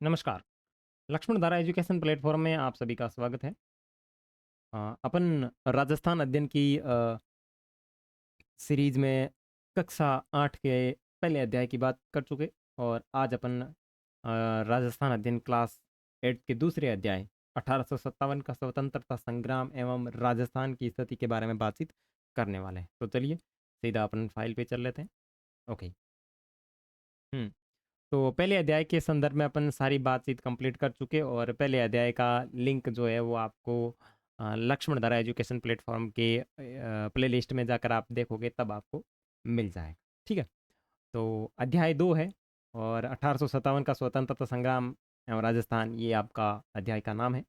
नमस्कार। लक्ष्मण धारा education platform में आप सभी का स्वागत है। अपन राजस्थान अध्ययन की सीरीज़ में कक्षा 8 के पहले अध्याय की बात कर चुके और आज अपन राजस्थान अध्ययन क्लास 8 के दूसरे अध्याय 1857 का स्वतंत्रता संग्राम एवं राजस्थान की स्थिति के बारे में बातचीत करने वाले हैं। तो चलिए सीधा अपन फ़ाइल पे चल लेते हैं। ओके। हुँ। तो पहले अध्याय के संदर्भ में अपन सारी बातचीत कंप्लीट कर चुके और पहले अध्याय का लिंक जो है वो आपको लक्ष्मण धारा एजुकेशन प्लेटफॉर्म के प्लेलिस्ट में जाकर आप देखोगे तब आपको मिल जाएगा। ठीक है। तो अध्याय 2 है और 1857 का स्वतंत्रता संग्राम एवं राजस्थान ये आपका अध्याय का नाम है।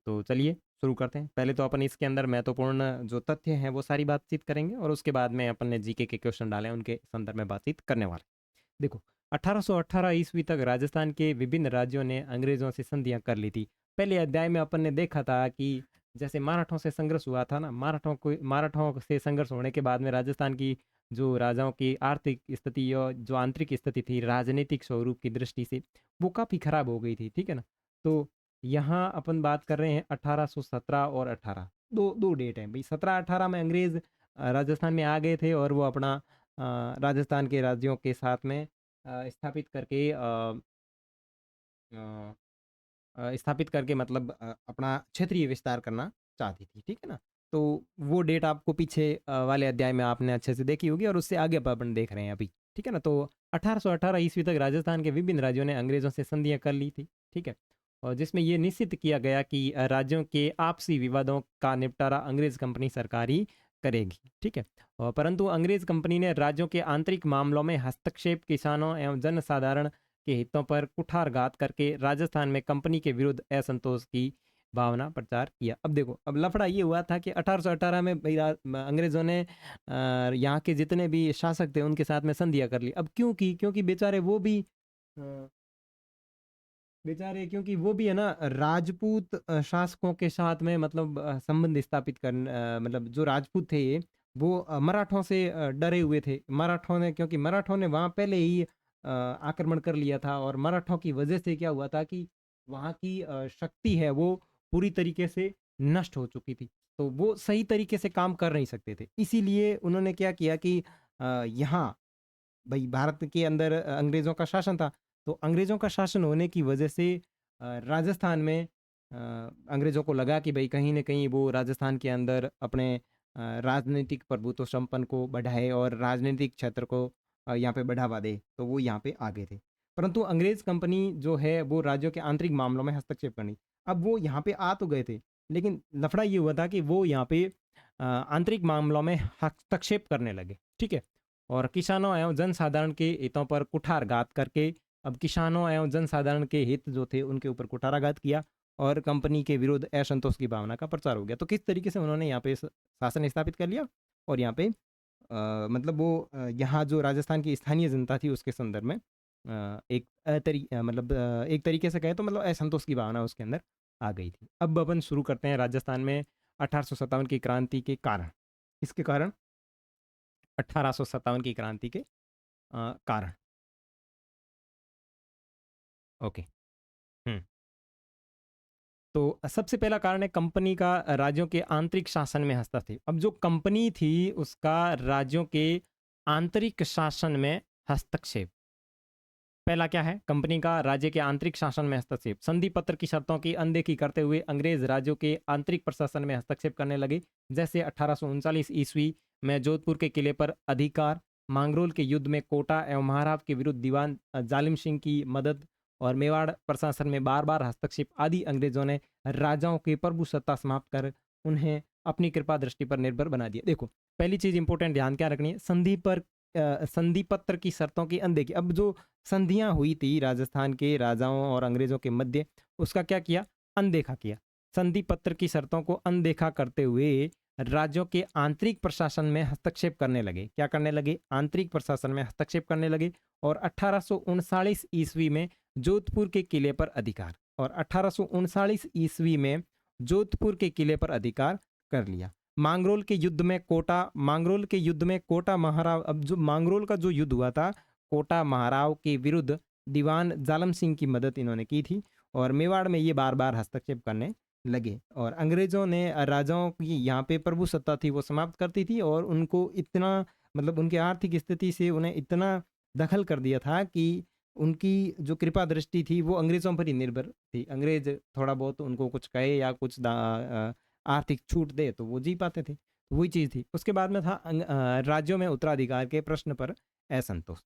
तो चलिए शुरू करते हैं। पहले तो अपन इसके अंदर महत्वपूर्ण जो तथ्य हैं वो सारी बातचीत करेंगे और उसके बाद में अपन ने जीके के क्वेश्चन डाले उनके संदर्भ में बातचीत करने वाले हैं। देखो 1818 ईस्वी तक राजस्थान के विभिन्न राज्यों ने अंग्रेजों से संधियां कर ली थी। पहले अध्याय में अपन ने देखा था कि जैसे मराठों से संघर्ष हुआ था ना, मराठों से संघर्ष होने के बाद में राजस्थान की जो राजाओं की आर्थिक स्थिति और जो आंतरिक स्थिति थी राजनीतिक स्वरूप की दृष्टि से वो काफ़ी खराब हो गई थी। ठीक है ना। तो यहाँ अपन बात कर रहे हैं 1817 और 18 दो दो डेट हैं भाई। 17-18 में अंग्रेज राजस्थान में आ गए थे और वो अपना राजस्थान के राज्यों के साथ में स्थापित करके अ, स्थापित करके मतलब अपना क्षेत्रीय विस्तार करना चाहती थी। ठीक है ना। तो वो डेट आपको पीछे वाले अध्याय में आपने अच्छे से देखी होगी और उससे आगे अपन देख रहे हैं अभी। ठीक है ना। तो 1818 ईस्वी तक राजस्थान के विभिन्न राज्यों ने अंग्रेजों से संधियां कर ली थी। ठीक है। और जिसमें ये निश्चित किया गया कि राज्यों के आपसी विवादों का निपटारा अंग्रेज कंपनी सरकार ही करेगी। ठीक है। और परंतु अंग्रेज कंपनी ने राज्यों के आंतरिक मामलों में हस्तक्षेप किसानों एवं जनसाधारण के हितों पर कुठारघात करके राजस्थान में कंपनी के विरुद्ध असंतोष की भावना प्रचार किया। अब देखो अब लफड़ा ये हुआ था कि 1818 में भाई अंग्रेजों ने यहाँ के जितने भी शासक थे उनके साथ में संधियां कर ली। अब क्यों की? क्योंकि बेचारे वो भी अ, बेचारे क्योंकि वो भी है ना राजपूत शासकों के साथ में मतलब संबंध स्थापित कर मतलब जो राजपूत थे ये वो मराठों से डरे हुए थे। मराठों ने क्योंकि मराठों ने वहाँ पहले ही आक्रमण कर लिया था और मराठों की वजह से क्या हुआ था कि वहाँ की शक्ति है वो पूरी तरीके से नष्ट हो चुकी थी। तो वो सही तरीके से काम कर नहीं सकते थे। इसीलिए उन्होंने क्या किया कि यहाँ भाई भारत के अंदर अंग्रेज़ों का शासन था। तो अंग्रेज़ों का शासन होने की वजह से राजस्थान में अंग्रेज़ों को लगा कि भई कहीं न कहीं वो राजस्थान के अंदर अपने राजनीतिक प्रभुत्व संपन्न को बढ़ाए और राजनीतिक क्षेत्र को यहाँ पे बढ़ावा दे, तो वो यहाँ पे आ गए थे। परंतु अंग्रेज़ कंपनी जो है वो राज्यों के आंतरिक मामलों में हस्तक्षेप करनी। अब वो यहाँ पे आ तो गए थे, लेकिन लफड़ा ये हुआ था कि वो यहाँ पे आंतरिक मामलों में हस्तक्षेप करने लगे। ठीक है? और किसानों एवं जनसाधारण के हितों पर कुठारघात करके अब किसानों एवं जनसाधारण के हित जो थे उनके ऊपर कुठाराघात किया और कंपनी के विरुद्ध असंतोष की भावना का प्रचार हो गया। तो किस तरीके से उन्होंने यहाँ पे शासन स्थापित कर लिया और यहाँ पे मतलब वो यहाँ जो राजस्थान की स्थानीय जनता थी उसके संदर्भ में मतलब एक तरीके से कहें तो मतलब असंतोष की भावना उसके अंदर आ गई थी। अब अपन शुरू करते हैं राजस्थान में 1857 की क्रांति के कारण। इसके कारण 1857 की क्रांति के कारण। ओके। हुँ। तो सबसे पहला कारण है कंपनी का राज्यों के आंतरिक शासन में हस्तक्षेप। अब जो कंपनी थी उसका राज्यों के आंतरिक शासन में हस्तक्षेप। पहला क्या है? कंपनी का राज्य के आंतरिक शासन में हस्तक्षेप। संधि पत्र की शर्तों की अनदेखी करते हुए अंग्रेज राज्यों के आंतरिक प्रशासन में हस्तक्षेप करने लगे। जैसे 1839 ईस्वी में जोधपुर के किले पर अधिकार, मांगरोल के युद्ध में कोटा एवं महाराव के विरुद्ध दीवान जालिम सिंह की मदद और मेवाड़ प्रशासन में बार बार हस्तक्षेप आदि अंग्रेजों ने राजाओं की प्रभु सत्ता समाप्त कर उन्हें अपनी कृपा दृष्टि पर निर्भर बना दिया। देखो पहली चीज इंपॉर्टेंट ध्यान क्या रखनी है, संधि पत्र की शर्तों की अनदेखी। अब जो संधियां हुई थी राजस्थान के राजाओं और अंग्रेजों के मध्य उसका क्या किया? अनदेखा किया। संधि पत्र की शर्तों को अनदेखा करते हुए राज्यों के आंतरिक प्रशासन में हस्तक्षेप करने लगे। क्या करने लगे? आंतरिक प्रशासन में हस्तक्षेप करने लगे और 1839 ईस्वी में जोधपुर के किले पर अधिकार और 1839 ईस्वी में जोधपुर के किले पर अधिकार कर लिया। मांगरोल के युद्ध में कोटा महाराव, अब जो मांगरोल का जो युद्ध हुआ था कोटा महाराव के विरुद्ध दीवान जालम सिंह की मदद इन्होंने की थी और मेवाड़ में ये बार बार हस्तक्षेप करने लगे और अंग्रेज़ों ने राजाओं की यहाँ पे प्रभु सत्ता थी वो समाप्त करती थी और उनको इतना मतलब उनकी आर्थिक स्थिति से उन्हें इतना दखल कर दिया था कि उनकी जो कृपा दृष्टि थी वो अंग्रेज़ों पर ही निर्भर थी। अंग्रेज़ थोड़ा बहुत उनको कुछ कहे या कुछ आर्थिक छूट दे तो वो जी पाते थे। तो वही चीज़ थी। उसके बाद में था राज्यों में उत्तराधिकार के प्रश्न पर असंतोष।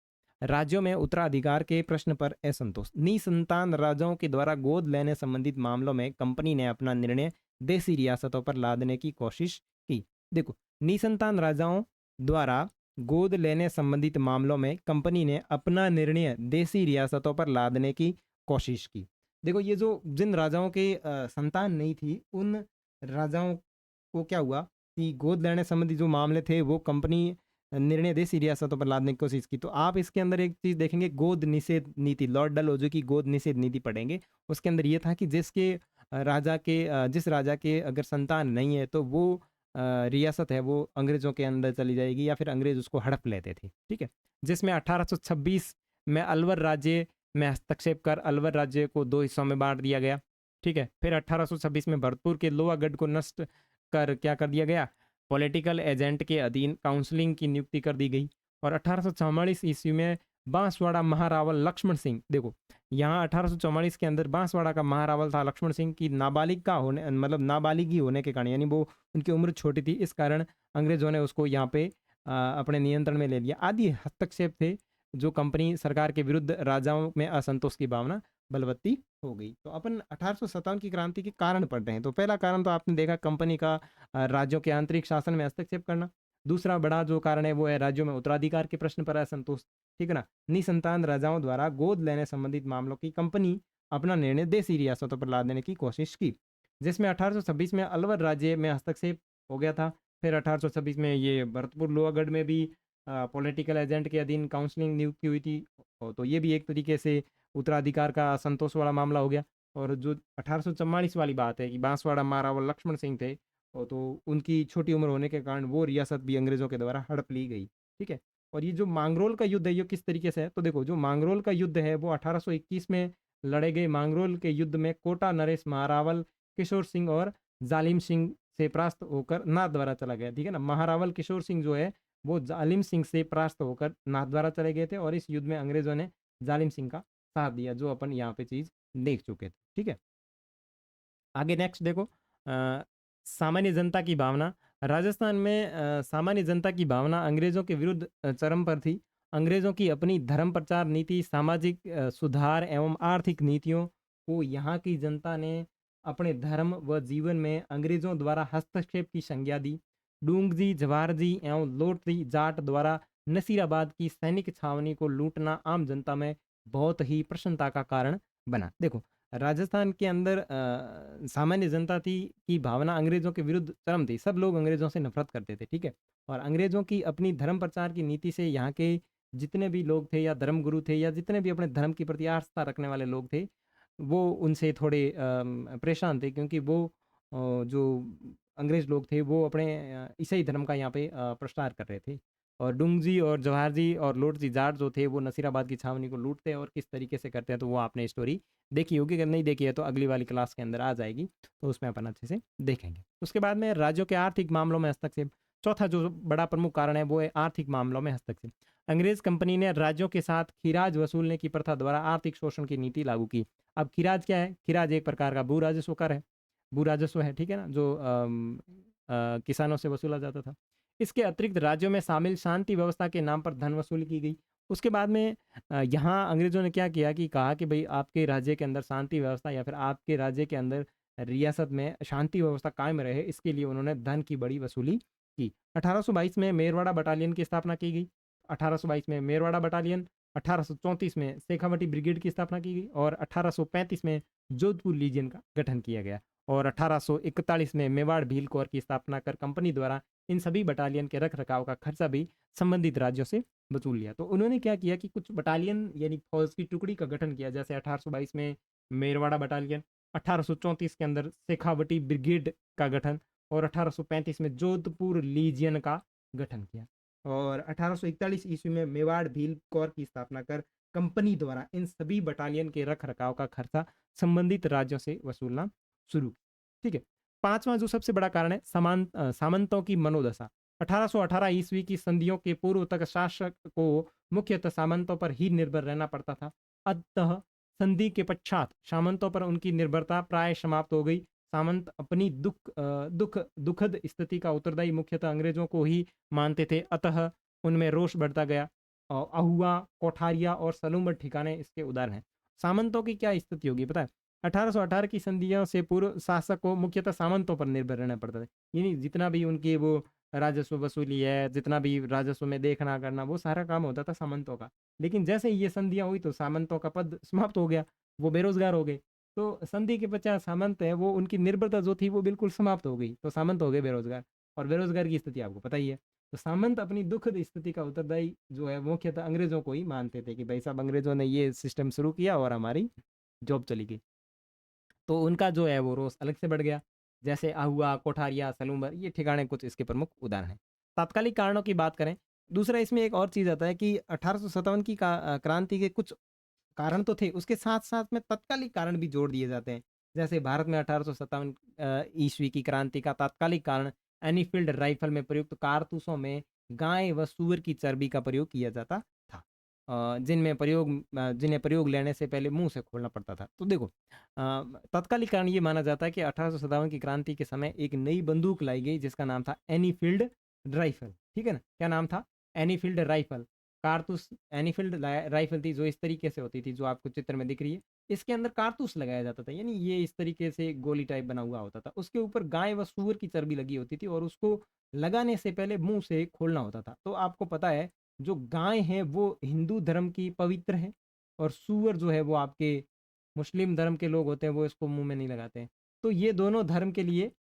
राज्यों में उत्तराधिकार के प्रश्न पर असंतोष। निसंतान राजाओं के द्वारा गोद लेने संबंधित मामलों में कंपनी ने अपना निर्णय देसी रियासतों पर लादने की कोशिश की। देखो, निसंतान राजाओं द्वारा गोद लेने संबंधित मामलों में कंपनी ने अपना निर्णय देसी रियासतों पर लादने की कोशिश की। देखो, ये जो जिन राजाओं के संतान नहीं थी उन राजाओं को क्या हुआ कि गोद लेने संबंधी जो मामले थे वो कंपनी निर्णय देसी रियासतों पर लादने की कोशिश की। तो आप इसके अंदर एक चीज़ देखेंगे, गोद निषेध नीति, लॉर्ड डलहौजी की गोद निषेध नीति पढ़ेंगे। उसके अंदर ये था कि जिस राजा के अगर संतान नहीं है तो वो रियासत है वो अंग्रेज़ों के अंदर चली जाएगी या फिर अंग्रेज़ उसको हड़प लेते थे, ठीक है। जिसमें 1826 में अलवर राज्य में हस्तक्षेप कर अलवर राज्य को 2 हिस्सों में बांट दिया गया, ठीक है। फिर 1826 में भरतपुर के लोहागढ़ को नष्ट कर क्या कर दिया गया, पॉलिटिकल एजेंट के अधीन काउंसलिंग की नियुक्ति कर दी गई। और 1844 ईस्वी में बांसवाड़ा महारावल लक्ष्मण सिंह, देखो यहाँ 1844 के अंदर बांसवाड़ा का महारावल था लक्ष्मण सिंह की नाबालिग का होने मतलब नाबालिग ही होने के कारण, यानी वो उनकी उम्र छोटी थी, इस कारण अंग्रेजों ने उसको यहाँ पे अपने नियंत्रण में ले लिया। आदि हस्तक्षेप थे जो कंपनी सरकार के विरुद्ध राजाओं में असंतोष की भावना बलवत्ती हो गई। तो अपन 1857 की क्रांति के कारण पढ़ रहे हैं। तो पहला कारण तो आपने देखा कंपनी का राज्यों के आंतरिक शासन में हस्तक्षेप करना। दूसरा बड़ा जो कारण है वो है राज्यों में उत्तराधिकार के प्रश्न पर असंतोष, ठीक है ना। निसंतान राजाओं द्वारा गोद लेने संबंधित मामलों की कंपनी अपना निर्णय देसी रियासतों पर ला देने की कोशिश की, जिसमें 1826 में अलवर राज्य में हस्तक्षेप हो गया था। फिर 1826 में ये भरतपुर लोहागढ़ में भी पॉलिटिकल एजेंट के अधीन काउंसलिंग नियुक्ति हुई थी। तो ये भी एक तरीके से उत्तराधिकार का असंतोष वाला मामला हो गया। और जो 1844 वाली बात है कि बांसवाड़ा महारावल लक्ष्मण सिंह थे, तो उनकी छोटी उम्र होने के कारण वो रियासत भी अंग्रेजों के द्वारा हड़प ली गई, ठीक है। और ये जो मांगरोल का युद्ध है ये किस तरीके से है, तो देखो जो मांगरोल का युद्ध है वो 1821 में लड़े गए मांगरोल के युद्ध में कोटा नरेश महारावल किशोर सिंह और जालिम सिंह से परास्त होकर नाथ द्वारा चला गया, ठीक है ना। महारावल किशोर सिंह जो है वो जालिम सिंह से परास्त होकर नाथ द्वारा चले गए थे और इस युद्ध में अंग्रेजों ने जालिम सिंह का साथ दिया, जो अपन यहाँ पे चीज देख चुके थे, ठीक है। आगे नेक्स्ट देखो, सामान्य जनता की भावना। राजस्थान में सामान्य जनता की भावना अंग्रेजों के विरुद्ध चरम पर थी। अंग्रेजों की अपनी धर्म प्रचार नीति, सामाजिक सुधार एवं आर्थिक नीतियों को यहाँ की जनता ने अपने धर्म व जीवन में अंग्रेजों द्वारा हस्तक्षेप की संज्ञा दी। डूंगजी, जवाहरजी एवं लोटरी जाट द्वारा नसीराबाद की सैनिक छावनी को लूटना आम जनता में बहुत ही प्रसन्नता का कारण बना। देखो, राजस्थान के अंदर सामान्य जनता थी की भावना अंग्रेजों के विरुद्ध चरम थी। सब लोग अंग्रेजों से नफरत करते थे, ठीक है। और अंग्रेजों की अपनी धर्म प्रचार की नीति से यहाँ के जितने भी लोग थे या धर्म गुरु थे या जितने भी अपने धर्म के प्रति आस्था रखने वाले लोग थे वो उनसे थोड़े परेशान थे, क्योंकि वो जो अंग्रेज लोग थे वो अपने ईसाई धर्म का यहाँ पे प्रचार कर रहे थे। और डुंगजी और जवाहर जी और लोटजी जाट जो थे वो नसीराबाद की छावनी को लूटते हैं और किस तरीके से करते हैं, तो वो आपने स्टोरी देखी होगी। अगर नहीं देखी है तो अगली वाली क्लास के अंदर आ जाएगी, तो उसमें अपन अच्छे से देखेंगे। उसके बाद में राज्यों के आर्थिक मामलों में हस्तक्षेप। चौथा जो बड़ा प्रमुख कारण है वो है आर्थिक मामलों में हस्तक्षेप। अंग्रेज कंपनी ने राज्यों के साथ खिराज वसूलने की प्रथा द्वारा आर्थिक शोषण की नीति लागू की। अब खिराज क्या है? खिराज एक प्रकार का भू राजस्व कर है, भू राजस्व है, ठीक है ना, जो किसानों से वसूला जाता था। इसके अतिरिक्त राज्यों में शामिल शांति व्यवस्था के नाम पर धन वसूली की गई। उसके बाद में यहाँ अंग्रेजों ने क्या किया कि कहा कि भाई आपके राज्य के अंदर शांति व्यवस्था या फिर आपके राज्य के अंदर रियासत में शांति व्यवस्था कायम रहे, इसके लिए उन्होंने धन की बड़ी वसूली की। 1822 में मेरवाड़ा बटालियन की स्थापना की गई। 1822 में मेरवाड़ा बटालियन, 1834 में शेखावटी ब्रिगेड की स्थापना की गई और 1835 में जोधपुर लीजियन का गठन किया गया। और 1841 में मेवाड़ भील कोर की स्थापना कर कंपनी द्वारा इन सभी बटालियन के रख रखाव का खर्चा भी संबंधित राज्यों से वसूल लिया। तो उन्होंने क्या किया कि कुछ बटालियन यानी फौज की टुकड़ी का गठन किया, जैसे 1822 में मेरवाड़ा बटालियन, 1834 के अंदर शेखावटी ब्रिगेड का गठन और 1835 में जोधपुर लीजियन का गठन किया। और 1841 ईस्वी में मेवाड़ भील कोर की स्थापना कर कंपनी द्वारा इन सभी बटालियन के रख रखाव का खर्चा संबंधित राज्यों से वसूलना शुरू किया। ठीक है। पांचवा जो सबसे बड़ा कारण है सामंतों की मनोदशा। 1818 ईस्वी की संधियों के पूर्व तक शासक को मुख्यतः सामंतों पर ही निर्भर रहना पड़ता था। अतः संधि के पश्चात सामंतों पर उनकी निर्भरता प्राय समाप्त हो गई। सामंत अपनी दुखद स्थिति का उत्तरदायी मुख्यतः अंग्रेजों को ही मानते थे। अतः उनमें रोष बढ़ता गया। अहुआ, कोठारिया और सलूम्बर ठिकाने इसके उदाहरण हैं। सामंतों की क्या स्थिति होगी पता है? 1818 की संधियों से पूर्व शासक को मुख्यतः सामंतों पर निर्भर रहना पड़ता था। यानी जितना भी उनकी वो राजस्व वसूली है, जितना भी राजस्व में देखना करना, वो सारा काम होता था सामंतों का। लेकिन जैसे ही ये संधियां हुई तो सामंतों का पद समाप्त हो गया, वो बेरोजगार हो गए। तो संधि के पश्चात सामंत है वो उनकी निर्भरता जो थी वो बिल्कुल समाप्त हो गई, तो सामंत हो गए बेरोजगार। और बेरोजगार की स्थिति आपको पता ही है। तो सामंत अपनी दुखद स्थिति का उत्तरदायी जो है मुख्यतः अंग्रेजों को ही मानते थे कि भाई साहब अंग्रेजों ने ये सिस्टम शुरू किया और हमारी जॉब चली गई। तो उनका जो है वो रोष अलग से बढ़ गया। जैसे अहुआ, कोठारिया, सलूम्बर, ये ठिकाने कुछ इसके प्रमुख उदाहरण हैं। तात्कालिक कारणों की बात करें, दूसरा इसमें एक और चीज़ आता है कि 1857 की क्रांति के कुछ कारण तो थे, उसके साथ साथ में तत्कालिक कारण भी जोड़ दिए जाते हैं। जैसे भारत में 1857 ईस्वी की क्रांति का तात्कालिक कारण एनीफील्ड राइफल में प्रयुक्त कारतूसों में गाय व सूअर की चर्बी का प्रयोग किया जाता था, जिन्हें प्रयोग लेने से पहले मुंह से खोलना पड़ता था। तो देखो, तत्कालिक कारण ये माना जाता है कि 1857 की क्रांति के समय एक नई बंदूक लाई गई जिसका नाम था एनीफील्ड राइफल। ठीक है ना? क्या नाम था? एनीफील्ड राइफल। कारतूस एनीफील्ड राइफल थी जो इस तरीके से होती थी, जो आपको चित्र में दिख रही है। इसके अंदर कारतूस लगाया जाता था, यानी ये इस तरीके से गोली टाइप बना हुआ होता था। उसके ऊपर गाय व सूअर की चर्बी लगी होती थी और उसको लगाने से पहले मुंह से खोलना होता था। तो आपको पता है जो गाय है वो हिंदू धर्म की पवित्र है, और सूअर जो है वो आपके मुस्लिम धर्म के लोग होते हैं, वो इसको मुंह में नहीं लगाते हैं। तो ये दोनों धर्म के लिए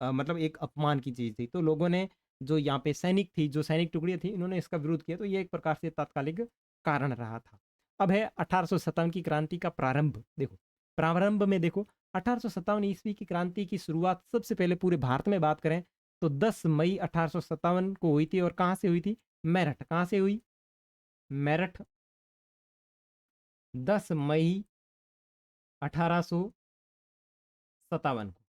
मतलब एक अपमान की चीज़ थी। तो लोगों ने, जो यहाँ पे सैनिक थी, जो सैनिक टुकड़ियाँ थी, इन्होंने इसका विरोध किया। तो ये एक प्रकार से तात्कालिक कारण रहा था। अब है 1857 की क्रांति का प्रारंभ। देखो, प्रारंभ में देखो, 1857 ईस्वी की क्रांति की शुरुआत सबसे पहले पूरे भारत में बात करें तो 10 मई 1857 को हुई थी। और कहाँ से हुई थी? मेरठ। कहाँ से हुई? मेरठ। 10 मई 1857 को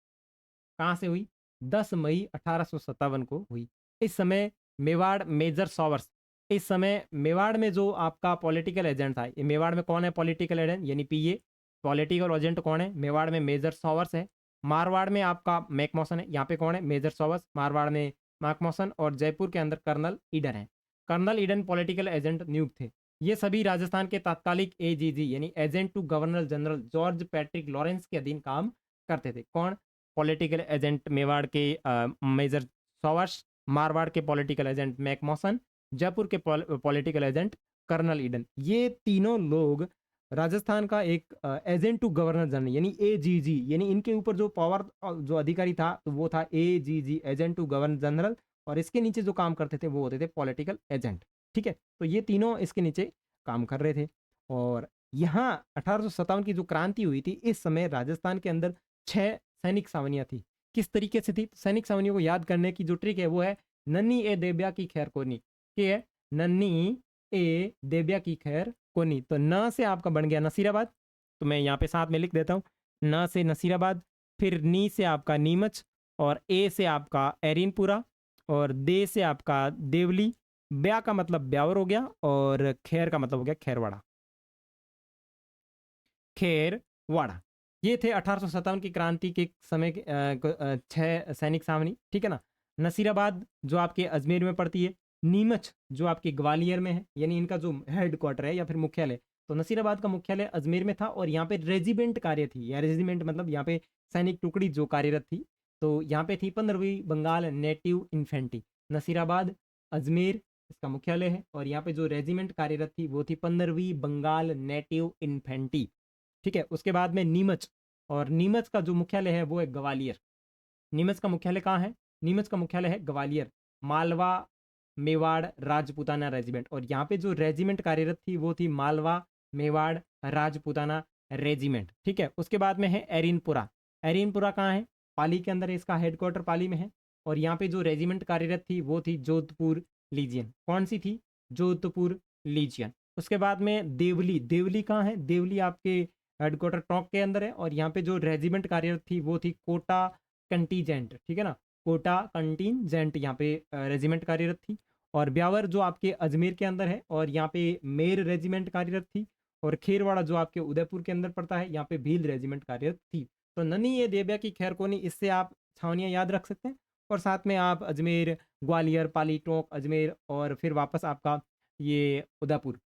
कहाँ से हुई? 10 मई 1857 को हुई। इस समय मेवाड़ मेजर सॉवर्स, इस समय मेवाड़ में जो आपका पॉलिटिकल एजेंट था, ये मेवाड़ में कौन है पॉलिटिकल एजेंट, यानी पीए पॉलिटिकल एजेंट कौन है? मेवाड़ में मेजर सॉवर्स है। मारवाड़ में आपका मैकमोसन है। यहाँ पे कौन है? मेजर सॉवर्स। मारवाड़ में मैकमोसन। और जयपुर के अंदर कर्नल ईडन है। कर्नल ईडन पॉलिटिकल एजेंट नियुक्त थे। ये सभी राजस्थान के तात्कालिक एजीजी यानी agent to governor general George Patrick Lawrence के अधीन काम करते थे। कौन? पॉलिटिकल एजेंट मेवाड़ के मेजर सॉवर्स, मारवाड़ के पॉलिटिकल एजेंट मैकमोसन, जयपुर के पॉलिटिकल एजेंट कर्नल ईडन। ये तीनों लोग राजस्थान का एक एजेंट टू गवर्नर जनरल यानी एजीजी, यानी इनके ऊपर जो पावर, जो अधिकारी था, तो वो था AGG, agent to governor general. और इसके नीचे जो काम करते थे वो होते थे पॉलिटिकल एजेंट। ठीक है, तो ये तीनों इसके नीचे काम कर रहे थे। और यहाँ 1857 की जो क्रांति हुई थी, इस समय राजस्थान के अंदर 6 सैनिक छावनियां थी। किस तरीके से थी? सैनिक छावनियों को याद करने की जो ट्रिक है वो है नन्ही ए देब्या की खैर कोनी। क्या है? नन्ही ए देब्या की खैर कोनी। तो न से आपका बन गया नसीराबाद, तो मैं यहाँ पे साथ में लिख देता हूँ। न से नसीराबाद, फिर नी से आपका नीमच, और ए से आपका एरिनपुरा, और दे से आपका देवली, ब्या का मतलब ब्यावर हो गया, और खैर का मतलब हो गया खैरवाड़ा। खेरवाड़ा। ये थे 1857 की क्रांति के समय के 6 सैनिक छावनी। ठीक है ना? नसीराबाद जो आपके अजमेर में पड़ती है, नीमच जो आपके ग्वालियर में है, यानी इनका जो हेड क्वार्टर है या फिर मुख्यालय, तो नसीराबाद का मुख्यालय अजमेर में था। और यहाँ पे रेजिमेंट कार्य थी, या रेजिमेंट मतलब यहाँ पे सैनिक टुकड़ी जो कार्यरत थी, तो यहाँ पे थी 15वीं बंगाल नेटिव इन्फेंट्री। नसीराबाद, अजमेर इसका मुख्यालय है, और यहाँ पे जो रेजिमेंट कार्यरत थी वो थी 15वीं बंगाल नेटिव इन्फेंट्री। ठीक है, उसके बाद में नीमच, और नीमच का जो मुख्यालय है वो है ग्वालियर। नीमच का मुख्यालय कहाँ है? नीमच का मुख्यालय है ग्वालियर। मालवा मेवाड़ राजपूताना रेजिमेंट, और यहाँ पे जो रेजिमेंट कार्यरत थी वो थी मालवा मेवाड़ राजपूताना रेजिमेंट। ठीक है, उसके बाद में है एरिनपुरा। एरिनपुरा कहाँ है? पाली के अंदर है, इसका हेडक्वार्टर पाली में है। और यहाँ पे जो रेजिमेंट कार्यरत थी वो थी जोधपुर लीजियन। कौन सी थी? जोधपुर लीजियन। उसके बाद में देवली, देवली कहाँ है? देवली आपके हेडक्वार्टर टोंक के अंदर है, और यहाँ पे जो रेजिमेंट कार्यरत थी वो थी कोटा कंटीजेंट, ठीक है ना, कोटा कंटीजेंट यहाँ पे रेजिमेंट कार्यरत थी। और ब्यावर जो आपके अजमेर के अंदर है, और यहाँ पे मेर रेजिमेंट कार्यरत थी। और खेरवाड़ा जो आपके उदयपुर के अंदर पड़ता है, यहाँ पे भील रेजिमेंट कार्यरत थी। तो ननी ये देव्या की खैरकोनी, इससे आप छावनियाँ याद रख सकते हैं। और साथ में आप अजमेर, ग्वालियर, पाली, टोंक, अजमेर, और फिर वापस आपका ये उदयपुर,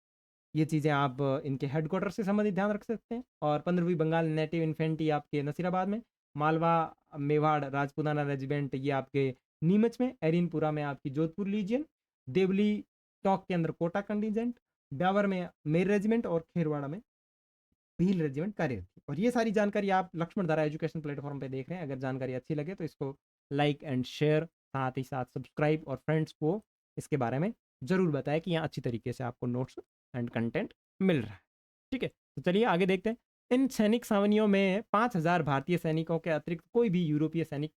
ये चीज़ें आप इनके हेडक्वार्टर से संबंधित ध्यान रख सकते हैं। और 15वीं बंगाल नेटिव इन्फेंट्री आपके नसीराबाद में, मालवा मेवाड़ राजपुताना रेजिमेंट ये आपके नीमच में, एरिनपुरा में आपकी जोधपुर लीजियन, देवली टोंक के अंदर कोटा कंटीजेंट, ब्यावर में मेर रेजिमेंट, और खेरवाड़ा में भील रेजिमेंट कार्यरत थी। और ये सारी जानकारी आप लक्ष्मण धारा एजुकेशन प्लेटफॉर्म पे देख रहे हैं। अगर जानकारी अच्छी लगे तो इसको लाइक एंड शेयर, साथ ही साथ सब्सक्राइब, और फ्रेंड्स को इसके बारे में ज़रूर बताएं कि यहाँ अच्छी तरीके से आपको नोट्स एंड कंटेंट मिल रहा है। ठीक है, तो चलिए आगे देखते हैं। इन सैनिक छावनियों में 5,000 भारतीय सैनिकों के अतिरिक्त कोई भी यूरोपीय सैनिक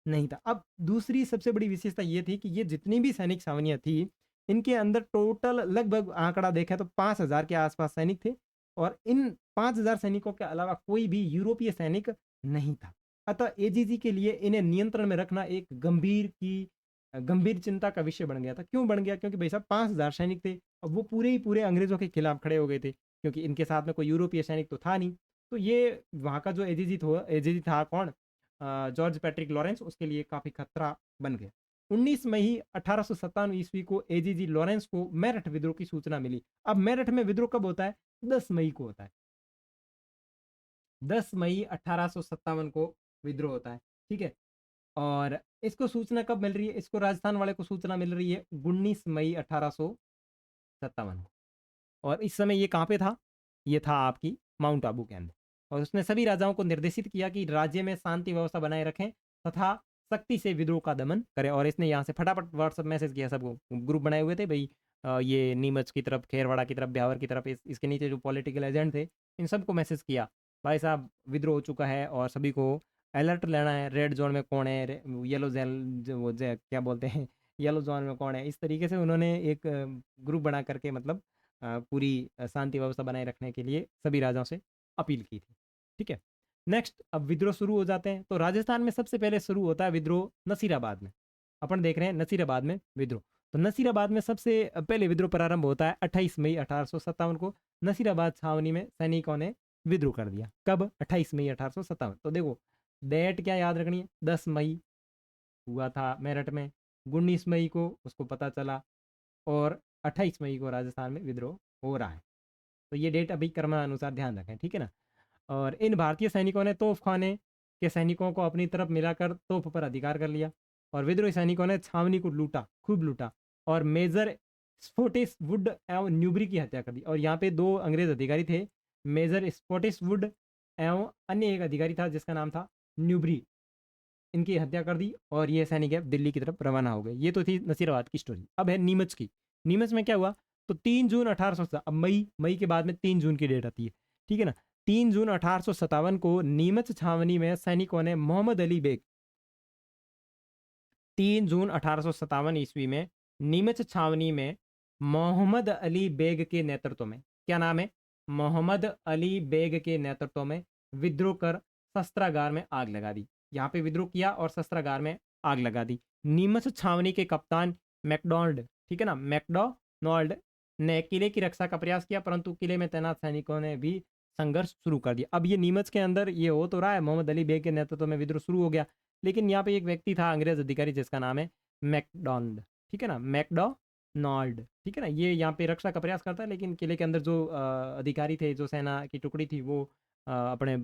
नहीं था। अब दूसरी सबसे बड़ी विशेषता ये थी कि ये जितनी भी सैनिक छावनियाँ थी, इनके अंदर टोटल लगभग आंकड़ा देखें तो 5,000 के आसपास सैनिक थे, और इन 5,000 सैनिकों के अलावा कोई भी यूरोपीय सैनिक नहीं था। अतः एजीजी के लिए इन्हें नियंत्रण में रखना एक गंभीर चिंता का विषय बन गया था। क्यों बन गया? क्योंकि भाई साहब 5,000 सैनिक थे, अब वो पूरे ही पूरे अंग्रेजों के खिलाफ खड़े हो गए थे, क्योंकि इनके साथ में कोई यूरोपीय सैनिक तो था नहीं। तो ये वहाँ का जो एजीजी था कौन, जॉर्ज पैट्रिक लॉरेंस, उसके लिए काफ़ी खतरा बन गया। 19 मई 1857 ईस्वी को एजीजी लॉरेंस को मेरठ विद्रोह की सूचना मिली। अब मेरठ में विद्रोह कब होता है? 10 मई को होता है। 10 मई 1857 को विद्रोह होता है, ठीक है। और इसको सूचना कब मिल रही है? इसको राजस्थान वाले को सूचना मिल रही है 19 मई 1857 को। और इस समय ये कहाँ पे था? ये था आपकी माउंट आबू के अंदर। और उसने सभी राजाओं को निर्देशित किया कि राज्य में शांति व्यवस्था बनाए रखें तथा सख्ती से विद्रोह का दमन करें। और इसने यहाँ से फटाफट व्हाट्सअप मैसेज किया सबको, ग्रुप बनाए हुए थे भाई, ये नीमच की तरफ, खेरवाड़ा की तरफ, ब्यावर की तरफ, इसके नीचे जो पॉलिटिकल एजेंट थे, इन सबको मैसेज किया, भाई साहब विद्रोह हो चुका है और सभी को अलर्ट लेना है। रेड जोन में कौन है, येलो जेल क्या बोलते हैं, येलो जोन में कौन है। इस तरीके से उन्होंने एक ग्रुप बना करके मतलब पूरी शांति व्यवस्था बनाए रखने के लिए सभी राजाओं से अपील की थी। ठीक है, नेक्स्ट अब विद्रोह शुरू हो जाते हैं। तो राजस्थान में सबसे पहले शुरू होता है विद्रोह नसीराबाद में। अपन देख रहे हैं नसीराबाद में विद्रोह। तो नसीराबाद में सबसे पहले विद्रोह प्रारंभ होता है 28 मई 1857 को। नसीराबाद छावनी में सैनिकों ने विद्रोह कर दिया। कब? 28 मई 1857। तो देखो डेट क्या याद रखनी है, 10 मई हुआ था मेरठ में, 19 मई को उसको पता चला, और 28 मई को राजस्थान में विद्रोह हो रहा है। तो ये डेट अभी क्रमानुसार ध्यान रखें, ठीक है ना। और इन भारतीय सैनिकों ने तोपखाने के सैनिकों को अपनी तरफ मिलाकर तोप पर अधिकार कर लिया, और विद्रोही सैनिकों ने छावनी को लूटा, खूब लूटा, और मेजर स्पोटिस वुड एवं न्यूबरी की हत्या कर दी। और यहाँ पे दो अंग्रेज अधिकारी थे, मेजर स्पोटिस वुड एवं अन्य एक अधिकारी था जिसका नाम था न्यूबरी। इनकी हत्या कर दी, और ये सैनिक है दिल्ली की तरफ रवाना हो गए। ये तो थी नसीराबाद की स्टोरी। अब है नीमच की। नीमच में क्या हुआ? तो 3 जून 1800, अब मई के बाद में 3 जून की डेट आती है, ठीक है ना। 3 जून 1857 को नीमच छावनी में सैनिकों ने मोहम्मद अली बेग, 3 जून 1857 ईस्वी में नीमच छावनी में मोहम्मद अली बेग के नेतृत्व में, क्या नाम है, मोहम्मद अली बेग के नेतृत्व में विद्रोह कर शस्त्रागार में आग लगा दी। यहाँ पे विद्रोह किया और शस्त्रागार में आग लगा दी। नीमच छावनी के कप्तान मैकडोनाल्ड, ठीक है ना, मैकडोनाल्ड ने किले की रक्षा का प्रयास किया, परंतु किले में तैनात सैनिकों ने भी संघर्ष शुरू कर दिया। अब ये नीमच के अंदर ये हो तो रहा है, मोहम्मद अली बेग के नेतृत्व में विद्रोह शुरू हो गया, लेकिन यहाँ पे एक व्यक्ति था अंग्रेज अधिकारी जिसका नाम है मैकडोनाल्ड, ठीक है ना, मैकडोनाल्ड, ठीक है ना। ये यहाँ पे रक्षा का प्रयास करता है, लेकिन किले के अंदर जो अधिकारी थे, जो सेना की टुकड़ी थी, वो अपने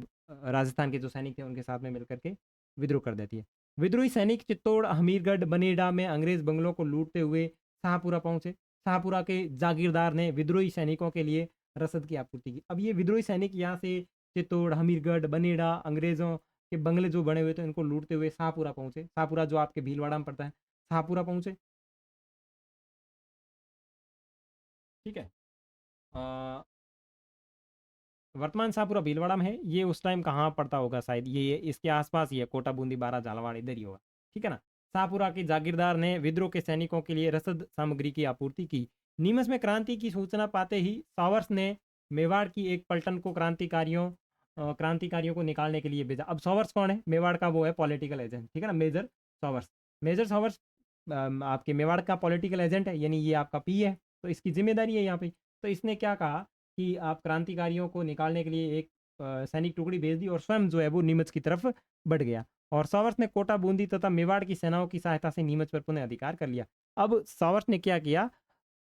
राजस्थान के जो सैनिक थे उनके साथ में मिलकर के विद्रोह कर देती है। विद्रोही सैनिक चित्तौड़, हमीरगढ़, बनेड़ा में अंग्रेज बंगलों को लूटते हुए शाहपुरा पहुंचे। शाहपुरा के जागीरदार ने विद्रोही सैनिकों के लिए रसद की आपूर्ति की। अब ये विद्रोही सैनिक यहाँ से चित्तौड़, हमीरगढ़, बनेड़ा, अंग्रेजों के बंगले जो बने हुए थे उनको लूटते हुए शाहपुरा पहुंचे। शाहपुरा जो आपके भीलवाड़ा में पड़ता है, शाहपुरा पहुंचे, ठीक है। वर्तमान शाहपुरा भीलवाड़ा में है। ये उस टाइम कहाँ पड़ता होगा, शायद ये इसके आसपास ही है, कोटा, बूंदी, बारा, झालावाड़, इधर ही होगा, ठीक है ना। शाहपुरा के जागीरदार ने विद्रोह के सैनिकों के लिए रसद सामग्री की आपूर्ति की। नीमच में क्रांति की सूचना पाते ही सावर्स ने मेवाड़ की एक पलटन को क्रांतिकारियों को निकालने के लिए भेजा। अब सावर्स कौन है? मेवाड़ का वो है पॉलिटिकल एजेंट, ठीक है ना, मेजर सावर्स। मेजर सावर्स आपके मेवाड़ का पॉलिटिकल एजेंट है, यानी ये आपका पी है, तो इसकी जिम्मेदारी है यहाँ पे। तो इसने क्या कहा कि आप क्रांतिकारियों को निकालने के लिए एक सैनिक टुकड़ी भेज दी और स्वयं जो है वो नीमच की तरफ बढ़ गया। और सावर्स ने कोटा, बूंदी तथा मेवाड़ की सेनाओं की सहायता से नीमच पर पुनः अधिकार कर लिया। अब सावर्स ने क्या किया?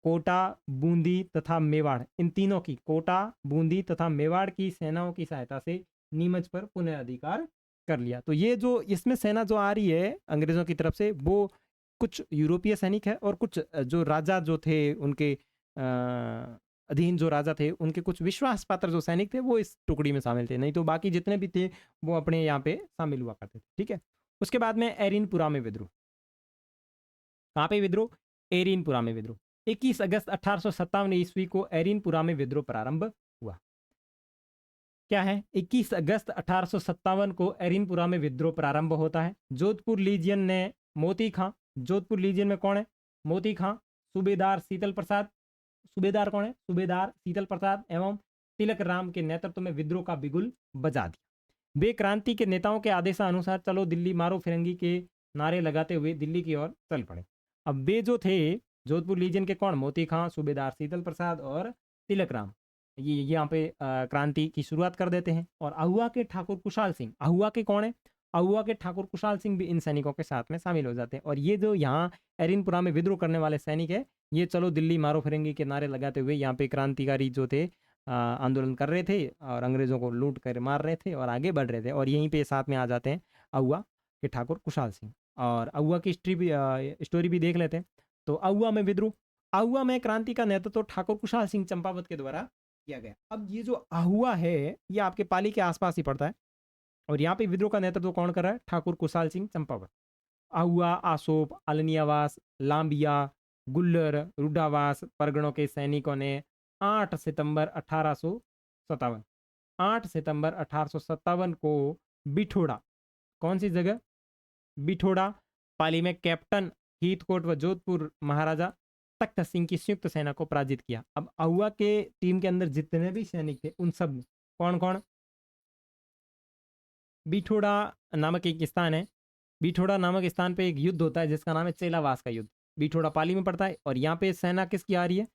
कोटा, बूंदी तथा मेवाड़, इन तीनों की, कोटा, बूंदी तथा मेवाड़ की सेनाओं की सहायता से नीमच पर पुनः अधिकार कर लिया। तो ये जो इसमें सेना जो आ रही है अंग्रेजों की तरफ से, वो कुछ यूरोपीय सैनिक है और कुछ जो राजा जो थे उनके अधीन जो राजा थे उनके कुछ विश्वास पात्र जो सैनिक थे वो इस टुकड़ी में शामिल थे, नहीं तो बाकी जितने भी थे वो अपने यहाँ पे शामिल हुआ करते थे, ठीक है। उसके बाद में एरिनपुरा में विद्रोह। कहाँ पे विद्रोह? एरिनपुरा में विद्रोह। 21 अगस्त 1857 ईस्वी को एरिनपुरा में विद्रोह प्रारंभ हुआ। क्या है? 21 अगस्त 1857 को एरिनपुरा में विद्रोह प्रारंभ होता है। जोधपुर लीजियन ने मोती खां, जोधपुर लीजियन में कौन है? मोती खां, सूबेदार शीतल प्रसाद, सूबेदार कौन है? सूबेदार शीतल प्रसाद एवं तिलक राम के नेतृत्व में विद्रोह का बिगुल बजा दिया। वे क्रांति के नेताओं के आदेशानुसार चलो दिल्ली मारो फिरंगी के नारे लगाते हुए दिल्ली की ओर चल पड़े। अब वे जो थे जोधपुर लीजियन के कौन? मोती खां, सूबेदार शीतल प्रसाद और तिलक राम, ये यहाँ पे क्रांति की शुरुआत कर देते हैं। और अहुआ के ठाकुर कुशाल सिंह, अहुआ के कौन है? अहुआ के ठाकुर कुशाल सिंह भी इन सैनिकों के साथ में शामिल हो जाते हैं। और ये जो यहाँ एरिनपुरा में विद्रोह करने वाले सैनिक है, ये चलो दिल्ली मारो फिरंगी के नारे लगाते हुए यहाँ पे क्रांतिकारी जो थे आंदोलन कर रहे थे और अंग्रेजों को लूट कर मार रहे थे और आगे बढ़ रहे थे। और यहीं पे साथ में आ जाते हैं अहुआ के ठाकुर कुशाल सिंह। और अहुआ की स्टोरी भी देख लेते हैं। तो अहुआ में विद्रोह, अहुआ में क्रांति का नेतृत्व ठाकुर कुशाल सिंह चंपावत के द्वारा किया गया। अब ये जो अहुआ है ये आपके पाली के आसपास ही पड़ता है और यहाँ पे विद्रोह का नेतृत्व कौन कर रहा है? ठाकुर कुशाल सिंह चंपावत। अहुआ, आसोप, अलनियावास, लांबिया, गुल्लर, रुडावास परगणों के सैनिकों ने 8 सितंबर 1857 8 सितंबर 1857 को बिठोड़ा, कौन सी जगह? बिठोड़ा पाली में कैप्टन हीथकोट व जोधपुर महाराजा तख्त सिंह की संयुक्त सेना को पराजित किया। अब अहुआ के टीम के अंदर जितने भी सैनिक थे उन सब कौन कौन? बिठोड़ा नामक एक स्थान है, बिठोड़ा नामक स्थान पे एक युद्ध होता है जिसका नाम है चेलावास का युद्ध। बिठोड़ा पाली में पड़ता है और यहाँ पे सेना किसकी आ रही है?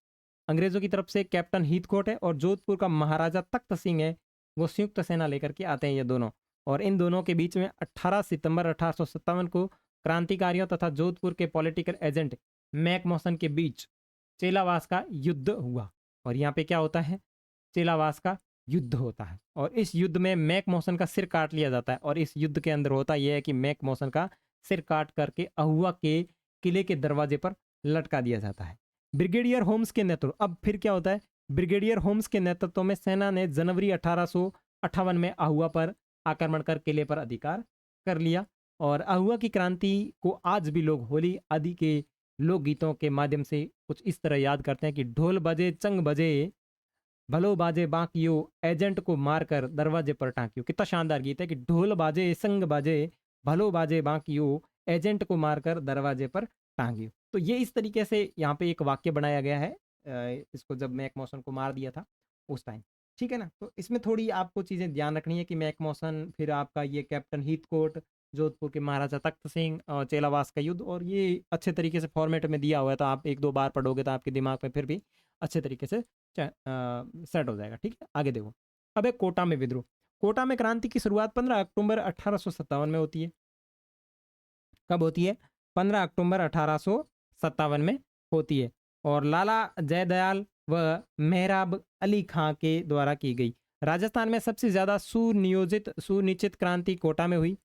अंग्रेजों की तरफ से कैप्टन हीथकोट है और जोधपुर का महाराजा तख्त सिंह है, वो संयुक्त सेना लेकर के आते हैं ये दोनों। और इन दोनों के बीच में 18 सितंबर 1857 को क्रांतिकारियों तथा जोधपुर के पॉलिटिकल एजेंट मैक मौसन के बीच चेलावास का युद्ध हुआ। और यहाँ पे क्या होता है? चेलावास का युद्ध होता है और इस युद्ध में मैक मौसन का सिर काट लिया जाता है। और इस युद्ध के अंदर होता यह है कि मैक मौसन का सिर काट करके अहुआ के किले के दरवाजे पर लटका दिया जाता है। ब्रिगेडियर होम्स के नेतृत्व, अब फिर क्या होता है? ब्रिगेडियर होम्स के नेतृत्व में सेना ने जनवरी 1858 में अहुआ पर आक्रमण कर किले पर अधिकार कर लिया। और अहुआ की क्रांति को आज भी लोग होली आदि के लोकगीतों के माध्यम से कुछ इस तरह याद करते हैं कि ढोल बजे चंग बजे भलो बाजे बाकियो एजेंट को मारकर दरवाजे पर टांकियो। कितना शानदार गीत है कि ढोल बाजे संग बाजे भलो बाजे बाकियो एजेंट को मारकर दरवाजे पर टांगियो। तो ये इस तरीके से यहाँ पे एक वाक्य बनाया गया है इसको जब मैक मौसन को मार दिया था उस टाइम, ठीक है ना। तो इसमें थोड़ी आपको चीज़ें ध्यान रखनी है कि मैक मौसन, फिर आपका ये कैप्टन हीथकोट, जोधपुर के महाराजा तख्त सिंह और चेलावास का युद्ध, और ये अच्छे तरीके से फॉर्मेट में दिया हुआ है। तो आप एक दो बार पढ़ोगे तो आपके दिमाग में फिर भी अच्छे तरीके से सेट हो जाएगा, ठीक है। आगे देखो, अब एक कोटा में विद्रोह। कोटा में क्रांति की शुरुआत 15 अक्टूबर 1857 में होती है। कब होती है? 15 अक्टूबर 1857 में होती है और लाला जयदयाल व मेहराब अली खां के द्वारा की गई। राजस्थान में सबसे ज्यादा सुनिश्चित क्रांति कोटा में हुई।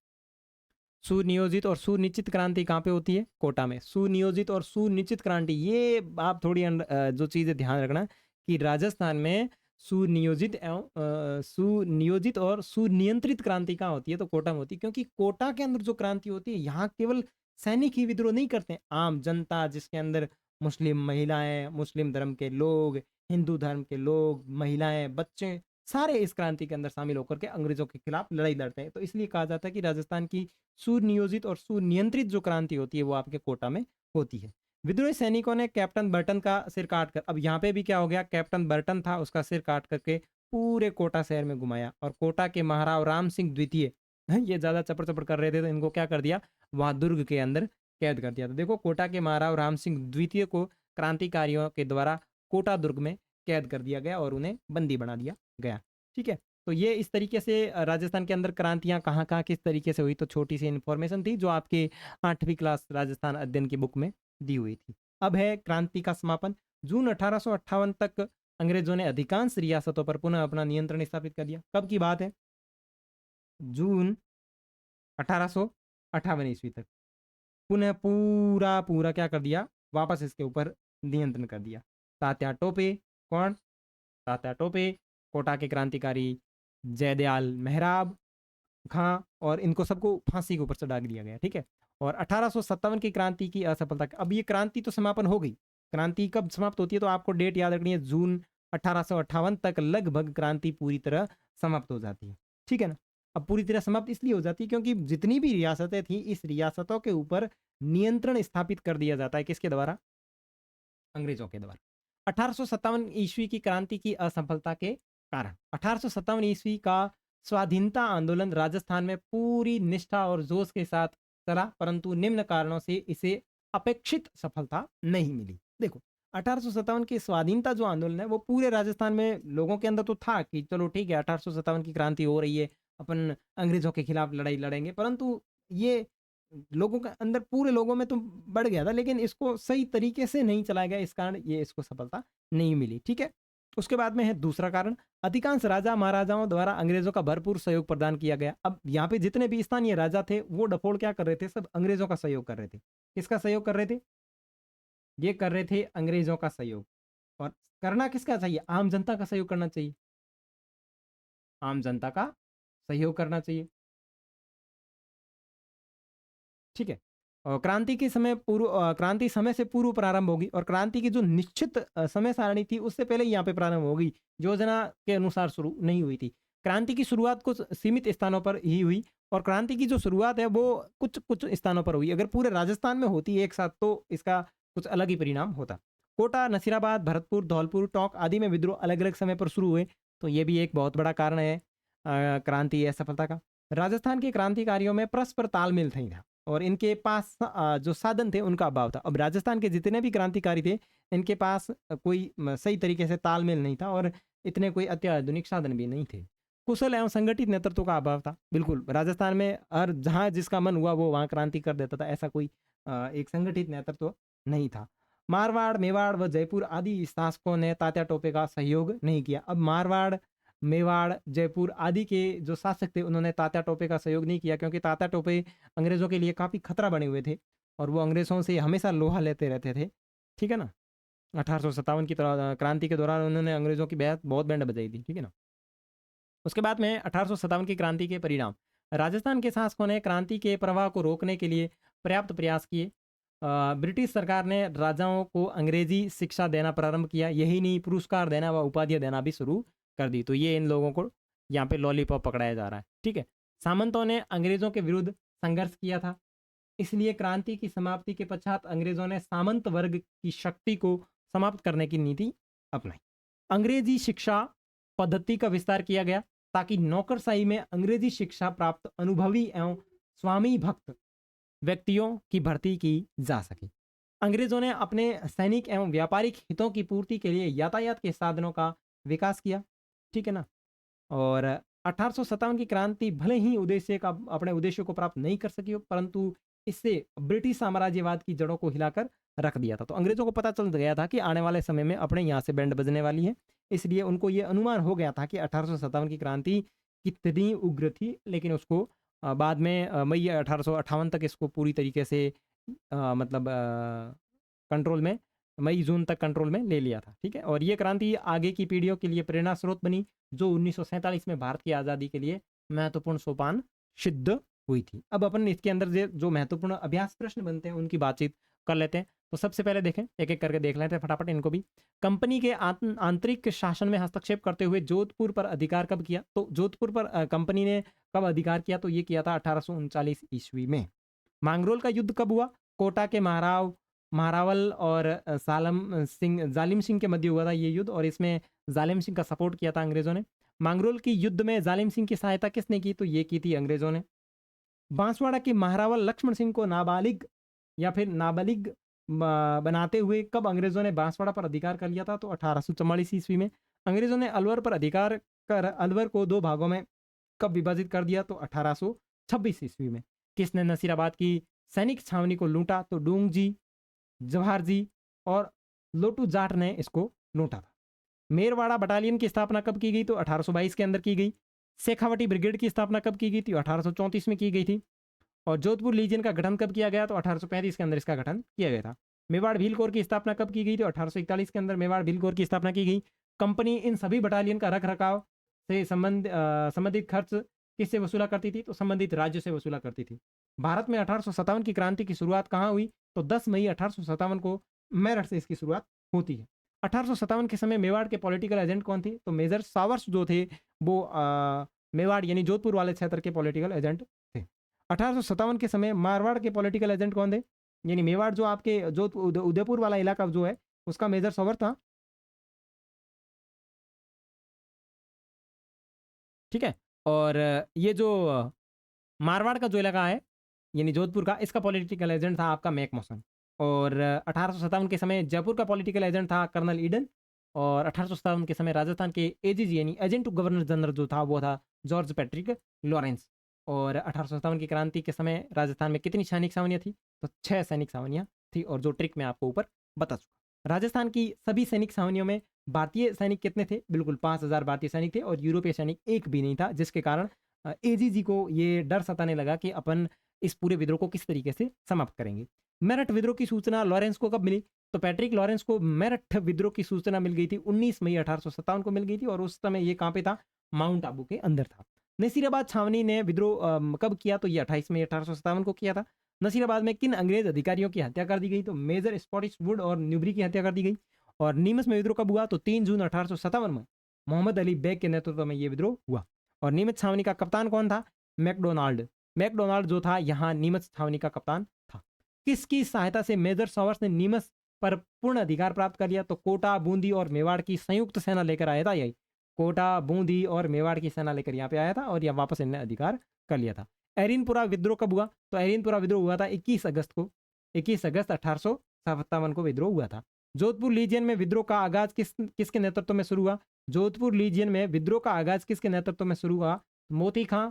सुनियोजित और सुनिश्चित क्रांति कहाँ पे होती है? कोटा में। सुनियोजित और सुनिश्चित क्रांति, ये आप थोड़ी जो चीजें ध्यान रखना कि राजस्थान में सुनियोजित और सुनियंत्रित क्रांति कहाँ होती है? तो कोटा में होती है। क्योंकि कोटा के अंदर जो क्रांति होती है, यहाँ केवल सैनिक ही विद्रोह नहीं करते हैं, आम जनता जिसके अंदर मुस्लिम महिलाएं, मुस्लिम धर्म के लोग, हिंदू धर्म के लोग, महिलाएं, बच्चे, सारे इस क्रांति के अंदर शामिल होकर के अंग्रेजों के खिलाफ लड़ाई लड़ते हैं। तो इसलिए कहा जाता है कि राजस्थान की सुनियोजित और सुनियंत्रित जो क्रांति होती है वो आपके कोटा में होती है। विद्रोही सैनिकों ने कैप्टन बर्टन का सिर काट कर, अब यहाँ पे भी क्या हो गया, कैप्टन बर्टन था उसका सिर काट करके पूरे कोटा शहर में घुमाया, और कोटा के महाराव राम सिंह द्वितीय ये ज्यादा चपर चपर कर रहे थे तो इनको क्या कर दिया, वहां दुर्ग के अंदर कैद कर दिया। तो देखो कोटा के महाराव राम सिंह द्वितीय को क्रांतिकारियों के द्वारा कोटा दुर्ग में कैद कर दिया गया और उन्हें बंदी बना दिया गया। ठीक है, तो ये इस तरीके से राजस्थान के अंदर क्रांतियां कहाँ कहाँ किस तरीके से हुई, तो छोटी सी इन्फॉर्मेशन थी जो आपके 8वीं क्लास राजस्थान अध्ययन की बुक में दी हुई थी। अब है क्रांति का समापन। जून 1858 तक अंग्रेजों ने अधिकांश रियासतों पर पुनः अपना नियंत्रण स्थापित कर दिया। कब की बात है, जून 1858 ईस्वी तक पुनः पूरा पूरा क्या कर दिया, वापस इसके ऊपर नियंत्रण कर दिया। तात्या टोपे, कौन, तात्या टोपे, कोटा के क्रांतिकारी जयदयाल मेहराब खां, और इनको सबको फांसी के ऊपर चढ़ा दिया गया। ठीक है, और 1857 की क्रांति की असफलता, अब ये क्रांति तो समापन हो गई, क्रांति कब समाप्त होती है तो आपको डेट याद रखनी है, जून 1858 तक लगभग क्रांति पूरी तरह समाप्त हो जाती है। ठीक है ना, अब पूरी तरह समाप्त इसलिए हो जाती है क्योंकि जितनी भी रियासतें थी इस रियासतों के ऊपर नियंत्रण स्थापित कर दिया जाता है, किसके द्वारा, अंग्रेजों के द्वारा। 1857 ईस्वी की क्रांति की असफलता के कारण 1857 ईस्वी का स्वाधीनता आंदोलन राजस्थान में पूरी निष्ठा और जोश के साथ चला, परंतु निम्न कारणों से इसे अपेक्षित सफलता नहीं मिली। देखो 1857 की स्वाधीनता जो आंदोलन है वो पूरे राजस्थान में लोगों के अंदर तो था कि चलो ठीक है 1857 की क्रांति हो रही है, अपन अंग्रेजों के खिलाफ लड़ाई लड़ेंगे, परंतु ये लोगों के अंदर पूरे लोगों में तो बढ़ गया था, लेकिन इसको सही तरीके से नहीं चलाया गया, इस कारण ये इसको सफलता नहीं मिली। ठीक है, उसके बाद में है दूसरा कारण, अधिकांश राजा महाराजाओं द्वारा अंग्रेजों का भरपूर सहयोग प्रदान किया गया। अब यहाँ पे जितने भी स्थानीय राजा थे वो डफोड़ क्या कर रहे थे, सब अंग्रेजों का सहयोग कर रहे थे। किसका सहयोग कर रहे थे, ये कर रहे थे अंग्रेजों का सहयोग। और करना किसका चाहिए, आम जनता का सहयोग करना चाहिए, आम जनता का सहयोग करना चाहिए। ठीक है, और क्रांति के समय क्रांति समय से पूर्व प्रारंभ होगी, और क्रांति की जो निश्चित समय सारणी थी उससे पहले ही यहाँ पे प्रारंभ होगी, योजना के अनुसार शुरू नहीं हुई थी। क्रांति की शुरुआत कुछ सीमित स्थानों पर ही हुई, और क्रांति की जो शुरुआत है वो कुछ कुछ स्थानों पर हुई, अगर पूरे राजस्थान में होती एक साथ तो इसका कुछ अलग ही परिणाम होता। कोटा, नसीराबाद, भरतपुर, धौलपुर, टोंक आदि में विद्रोह अलग अलग समय पर शुरू हुए, तो ये भी एक बहुत बड़ा कारण है क्रांति असफलता का। राजस्थान के क्रांतिकारियों में परस्पर तालमेल नहीं था, और इनके पास जो साधन थे उनका अभाव था। अब राजस्थान के जितने भी क्रांतिकारी थे इनके पास कोई सही तरीके से तालमेल नहीं था, और इतने कोई अत्याधुनिक साधन भी नहीं थे। कुशल एवं संगठित नेतृत्व का अभाव था। बिल्कुल, राजस्थान में हर जहाँ जिसका मन हुआ वो वहाँ क्रांति कर देता था, ऐसा कोई एक संगठित नेतृत्व नहीं था। मारवाड़, मेवाड़ व जयपुर आदि शासकों ने तात्या टोपे का सहयोग नहीं किया। अब मारवाड़, मेवाड़, जयपुर आदि के जो शासक थे उन्होंने तात्या टोपे का सहयोग नहीं किया, क्योंकि तात्या टोपे अंग्रेजों के लिए काफ़ी खतरा बने हुए थे, और वो अंग्रेजों से हमेशा लोहा लेते रहते थे। ठीक है ना, 1857 की क्रांति के दौरान उन्होंने अंग्रेजों की बहुत बैंड बजाई थी। ठीक है ना, उसके बाद में 1857 की क्रांति के परिणाम, राजस्थान के शासकों ने क्रांति के प्रवाह को रोकने के लिए पर्याप्त प्रयास किए। ब्रिटिश सरकार ने राजाओं को अंग्रेजी शिक्षा देना प्रारंभ किया, यही नहीं पुरस्कार देना व उपाधियां देना भी शुरू कर दी। तो ये इन लोगों को यहाँ पे लॉलीपॉप पकड़ाया जा रहा है। ठीक है, सामंतों ने अंग्रेजों के विरुद्ध संघर्ष किया था, इसलिए क्रांति की समाप्ति के पश्चात अंग्रेजों ने सामंत वर्ग की शक्ति को समाप्त करने की नीति अपनाई। अंग्रेजी शिक्षा पद्धति का विस्तार किया गया ताकि नौकरशाही में अंग्रेजी शिक्षा प्राप्त अनुभवी एवं स्वामी भक्त व्यक्तियों की भर्ती की जा सके। अंग्रेजों ने अपने सैनिक एवं व्यापारिक हितों की पूर्ति के लिए यातायात के साधनों का विकास किया। ठीक है ना, और 1857 की क्रांति भले ही उद्देश्य का अपने उद्देश्यों को प्राप्त नहीं कर सकी हो, परंतु इससे ब्रिटिश साम्राज्यवाद की जड़ों को हिलाकर रख दिया था। तो अंग्रेजों को पता चल गया था कि आने वाले समय में अपने यहाँ से बैंड बजने वाली है, इसलिए उनको ये अनुमान हो गया था कि 1857 की क्रांति कितनी उग्र थी, लेकिन उसको बाद में मई 1858 तक इसको पूरी तरीके से मतलब कंट्रोल में, मई जून तक कंट्रोल में ले लिया था। ठीक है, और ये क्रांति आगे की पीढ़ियों के लिए प्रेरणा स्रोत बनी, जो 1947 में भारत की आज़ादी के लिए महत्वपूर्ण सोपान सिद्ध हुई थी। अब अपन इसके अंदर जो महत्वपूर्ण अभ्यास प्रश्न बनते हैं उनकी बातचीत कर लेते हैं। तो सबसे पहले देखें, एक एक करके देख लेते हैं फटाफट इनको भी। कंपनी के आंतरिक शासन में हस्तक्षेप करते हुए जोधपुर पर अधिकार कब किया, तो जोधपुर पर कंपनी ने कब अधिकार किया, तो ये किया था 1839 ईस्वी में। मांगरोल का युद्ध कब हुआ, कोटा के महाराव महारावल और जालिम सिंह के मध्य हुआ था ये युद्ध, और इसमें जालिम सिंह का सपोर्ट किया था अंग्रेजों ने। मांगरोल की युद्ध में जालिम सिंह की सहायता किसने की? तो ये की थी अंग्रेजों ने। बांसवाड़ा के महारावल लक्ष्मण सिंह को नाबालिग या फिर नाबालिग बनाते हुए कब अंग्रेजों ने बांसवाड़ा पर अधिकार कर लिया था? तो 1844 ईस्वी में। अंग्रेजों ने अलवर पर अधिकार कर अलवर को दो भागों में कब विभाजित कर दिया? तो 1826 ईस्वी में। किसने नसीराबाद की सैनिक छावनी को लूटा? तो डूंग जी, जवाहर जी और लोटू जाट ने इसको लूटा था। मेरवाड़ा बटालियन की स्थापना कब की गई? तो 1822 के अंदर की गई। शेखावटी ब्रिगेड की स्थापना कब की गई थी? 1834 में की गई थी। और जोधपुर लीजियन का गठन कब किया गया? तो 1835 के अंदर इसका गठन किया गया था। मेवाड़ भील कोर की स्थापना कब की गई? तो 1841 के अंदर मेवाड़ भील कोर की स्थापना की गई। कंपनी इन सभी बटालियन का रख रखाव से संबंधित खर्च किससे वसूला करती थी? तो संबंधित राज्य से वसूला करती थी। भारत में 1857 की क्रांति की शुरुआत कहाँ हुई? तो 10 मई 1857 को मेरठ से इसकी शुरुआत होती है। 1857 के समय मेवाड़ के पॉलिटिकल एजेंट कौन थे? तो मेजर सावर्स जो थे वो मेवाड़ यानी जोधपुर वाले क्षेत्र के पॉलिटिकल एजेंट थे। 1857 के समय मारवाड़ के पॉलिटिकल एजेंट कौन थे? यानी मेवाड़ जो आपके जो उदयपुर वाला इलाका जो है उसका मेजर सावर था। ठीक है। और ये जो मारवाड़ का जो इलाका है यानी जोधपुर का, इसका पॉलिटिकल एजेंट था आपका मैक मौसन। और 1857 के समय जयपुर का पॉलिटिकल एजेंट था कर्नल ईडन। और 1857 के समय राजस्थान के एजीजी यानी एजेंट टू गवर्नर जनरल जो था वो था जॉर्ज पैट्रिक लॉरेंस। और 1857 की क्रांति के समय राजस्थान में कितनी सैनिक छावनियाँ थी? तो 6 सैनिक छावनियाँ थी, और जो ट्रिक मैं आपको ऊपर बता चुका। राजस्थान की सभी सैनिक छावनियों में भारतीय सैनिक कितने थे? बिल्कुल 5000 भारतीय सैनिक थे, और यूरोपीय सैनिक एक भी नहीं था, जिसके कारण एजीजी को ये डर सताने लगा कि अपन इस पूरे विद्रोह को किस तरीके से समाप्त करेंगे। मेरठ विद्रोह की सूचना लॉरेंस को कब मिली? तो पैट्रिक लॉरेंस को मेरठ विद्रोह की सूचना मिल गई थी 19 मई 1857 को मिल गई थी, और उस समय ये कहाँ पे था? माउंट आबू के अंदर था। नसीराबाद छावनी ने विद्रोह कब किया? तो ये 28 मई 1857 को किया था। नसीराबाद में किन अंग्रेज अधिकारियों की हत्या कर दी गई? तो मेजर स्कॉटिश वुड और न्यूबरी की हत्या कर दी गई। और नीमच में विद्रोह कब हुआ? तो 3 जून 1857 में मोहम्मद अली बेग के नेतृत्व में ये विद्रोह हुआ। और नीमच छावनी का कप्तान कौन था? मैकडोनाल्ड। मैकडोनाल्ड जो था यहाँ नीमच छावनी का कप्तान था। किसकी सहायता से मेजर सावर्स ने नीमच पर पूर्ण अधिकार प्राप्त कर लिया? तो कोटा, बूंदी और मेवाड़ की संयुक्त सेना लेकर आया था। यही कोटा, बूंदी और मेवाड़ की सेना लेकर यहाँ पे आया था, और यह वापस इन्हें अधिकार कर लिया था। एरिनपुरा विद्रोह कब हुआ? तो एरिनपुरा विद्रोह हुआ था 21 अगस्त को। 21 अगस्त 1857 को विद्रोह हुआ था। जोधपुर लीजियन में विद्रोह का आगाज किसके नेतृत्व में शुरू हुआ? जोधपुर लीजियन में विद्रोह का आगाज किसके नेतृत्व में शुरू हुआ? मोती खां,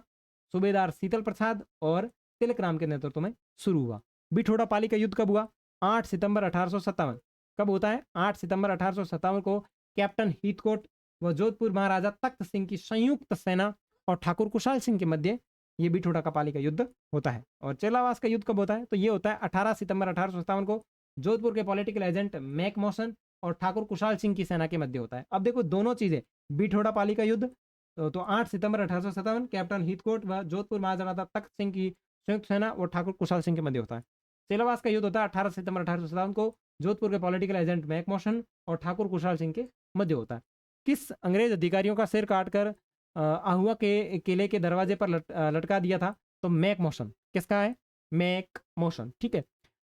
सूबेदार शीतल प्रसाद और तिलक राम के नेतृत्व में शुरू हुआ। बिठोड़ा पाली का युद्ध कब हुआ? 8 सितंबर 1857। कब होता है? 8 सितंबर 1857 को कैप्टन हीथकोट व जोधपुर महाराजा तख्त सिंह की संयुक्त सेना और ठाकुर कुशाल सिंह के मध्य ये बिठोड़ा का पाली का युद्ध होता है। और चेलावास का युद्ध कब होता है? तो ये होता है 18 सितंबर 1857 को जोधपुर के पॉलिटिकल एजेंट मैक मौसन और ठाकुर कुशाल सिंह की सेना के मध्य होता है। अब देखो दोनों चीजें, बिठोड़ा पाली का युद्ध तो 8 सितंबर 1857 कैप्टन हीथकोट व जोधपुर महाराजा तख्त सिंह की संयुक्त सेना और ठाकुर कुशाल सिंह के मध्य होता है। चेलावास का युद्ध होता है 18 सितंबर 1857 को जोधपुर के पॉलिटिकल एजेंट मैक मौसन और ठाकुर कुशाल सिंह के मध्य होता है। किस अंग्रेज अधिकारियों का सिर काटकर आहुआ के किले के दरवाजे पर लटका दिया था? तो मैक मौसन। किसका है? मैक मौसन। ठीक है।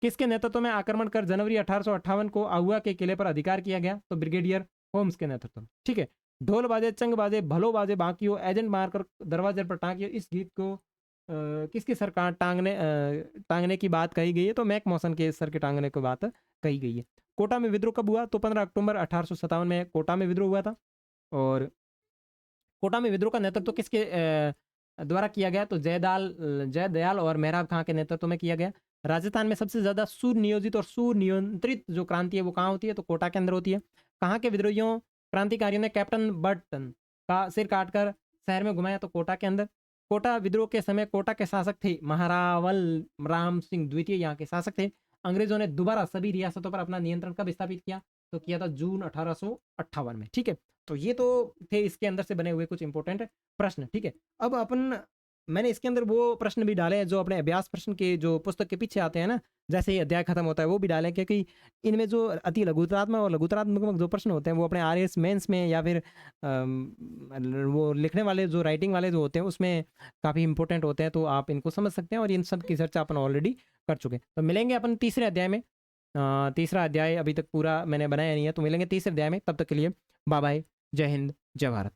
किसके नेतृत्व में आक्रमण कर जनवरी 1858 को आहुआ के किले पर अधिकार किया गया? तो ब्रिगेडियर होम्स के नेतृत्व में। ठीक है। ढोल बाजे, चंग बाजे, भलो बाजे बाकियो, एजेंट मारकर दरवाजे पर टांगियो, इस गीत को किसकी सरकार टांगने की बात कही गई है? तो मैक मौसन के सर के टांगने की बात कही गई है। कोटा में विद्रोह कब हुआ? तो 15 अक्टूबर 1857 में कोटा में विद्रोह हुआ था। और कोटा में विद्रोह का नेतृत्व किसके द्वारा किया गया? तो जयदयाल और मेहराब खां के नेतृत्व में किया गया। राजस्थान में सबसे ज्यादा सुनियोजित और सुनियंत्रित जो क्रांति है वो कहाँ होती है? तो कोटा के अंदर होती है। कहाँ के विद्रोहियों क्रांतिकारियों ने कैप्टन बर्टन का सिर काटकर शहर में घुमाया? तो कोटा के अंदर। कोटा विद्रोह के समय कोटा के शासक थे महारावल राम सिंह द्वितीय, यहाँ के शासक थे। अंग्रेजों ने दोबारा सभी रियासतों पर अपना नियंत्रण कब स्थापित किया? तो किया था जून 1858 में। ठीक है। तो ये तो थे इसके अंदर से बने हुए कुछ इंपॉर्टेंट प्रश्न। ठीक है। अब अपन मैंने इसके अंदर वो प्रश्न भी डाले हैं जो अपने अभ्यास प्रश्न के जो पुस्तक के पीछे आते हैं ना, जैसे ही अध्याय खत्म होता है वो भी डाले, क्योंकि इनमें जो अति लघुतरात्मक और लघुतरात्मक जो प्रश्न होते हैं वो अपने आरएस मेंस में या फिर वो लिखने वाले जो राइटिंग वाले जो होते हैं उसमें काफ़ी इंपॉर्टेंट होते हैं, तो आप इनको समझ सकते हैं। और इन सब की चर्चा अपन ऑलरेडी कर चुके हैं। तो मिलेंगे अपन तीसरे अध्याय में। तीसरा अध्याय अभी तक पूरा मैंने बनाया नहीं है, तो मिलेंगे तीसरे अध्याय में। तब तक के लिए बाय बाय, जय हिंद, जय भारत।